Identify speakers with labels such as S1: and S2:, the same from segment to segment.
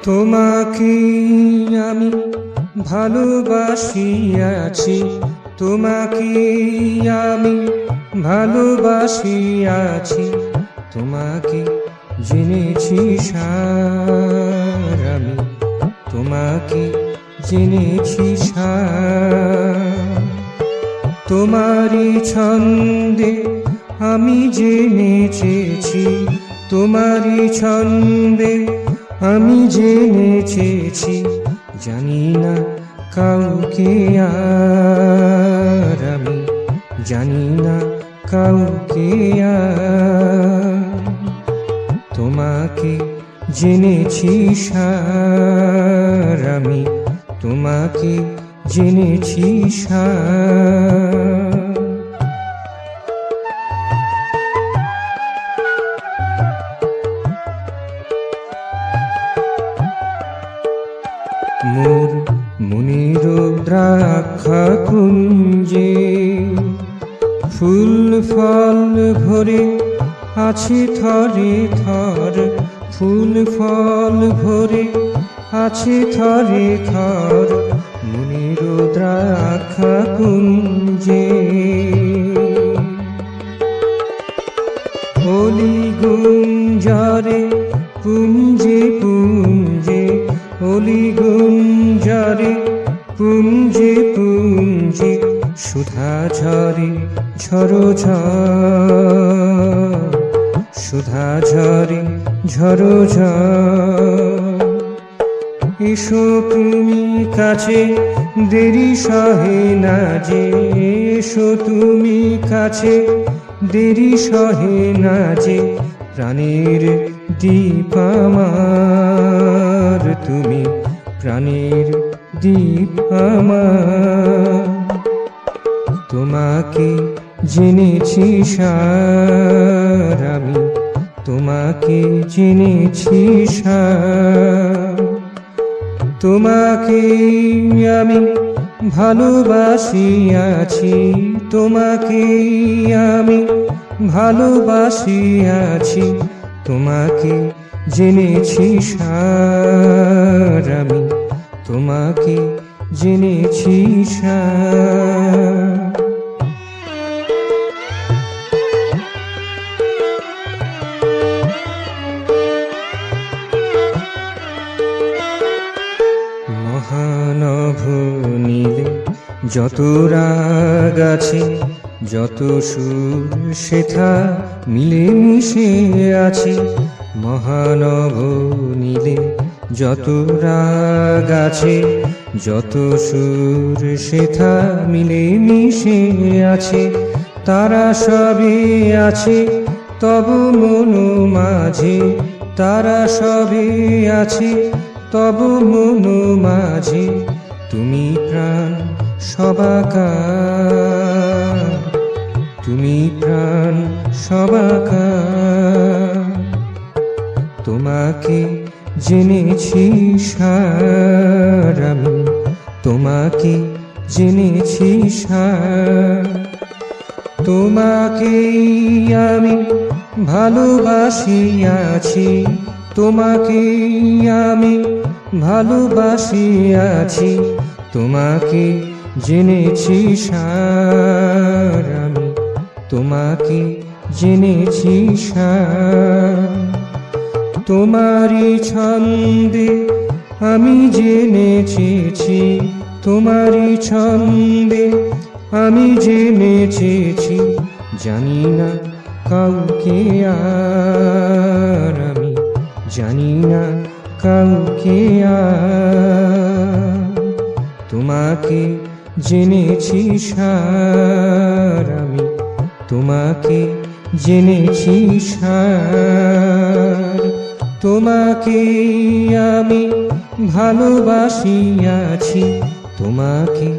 S1: তোমাকে আমি ভালোবাসিয়াছি, তোমাকে আমি ভালোবাসিয়াছি, তোমাকে জেনেছি সার, আমি তোমাকে জেনেছি সার। তোমারই ছন্দে আমি জেনেছি, তোমারই ছন্দে আমি জেনেছি, জানি না কাউকে আর, আমি জানি না কাউকে আর। তোমাকে জেনেছি সার, আমি তোমাকে জেনেছি সার। মোর মনির দ্রাক্ষা কুঞ্জে ফুল ফল ভরে আছে থরে থর, ফুল ফল ভরে আছে থরে থর, মনির দ্রাক্ষা কুঞ্জে। অলি গুঞ্জরে পুঞ্জে পুঞ্জে, অলি গুঞ্জরে পুঞ্জে পুঞ্জে, সুধা ঝরে ঝরো ঝর, সুধা ঝরে ঝরো ঝর। এসো তুমি কাছে দেরি সহে না যে, এসো তুমি কাছে দেরি সহে না যে, প্রাণের দীপ আমার তুমি, প্রাণের দীপ আমার। তোমাকে জেনেছি সার, আমি তোমাকে জেনেছি সার। তোমাকে আমি ভালোবাসিয়াছি, তোমাকে আমি ভালোবাসিয়াছি, তোমাকে জেনেছি সার, আমি তোমাকে জেনেছি সার। মহানভ নীলে যত রাগ আছে, যত সুর সেথা মিলে মিশে আছে, মহানভ নীলে যত রাগ আছে, যত সুর সেথা মিলে মিশে আছে, তারা সবে আছে তব মন মাঝে, তারা সবে আছে তব মন মাঝে, তুমি প্রাণ সবাকার, তুমি প্রাণ সবাকার। তোমাকে জেনেছি সার, আমি তোমাকে জেনেছি সার। তোমাকে আমি ভালোবাসিয়াছি, তোমাকে আমি ভালোবাসিয়াছি, তোমাকে জেনেছি সার, আমি তোমাকে জেনেছি সার। তোমারই ছন্দে আমি জেনেছি, তোমারই ছন্দে আমি জেনেছি, জানি না কাউকে আর, আমি জানি না কাউকে আর। তোমাকে জেনেছি সার, আমি তোমাকে জেনেছি সার। তোমাকে আমি ভালোবাসিয়াছি, তোমাকে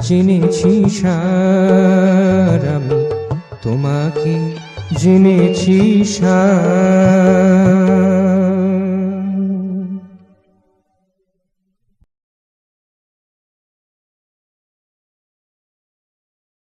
S1: জেনেছি সার, আমি তোমাকে জেনেছি সার।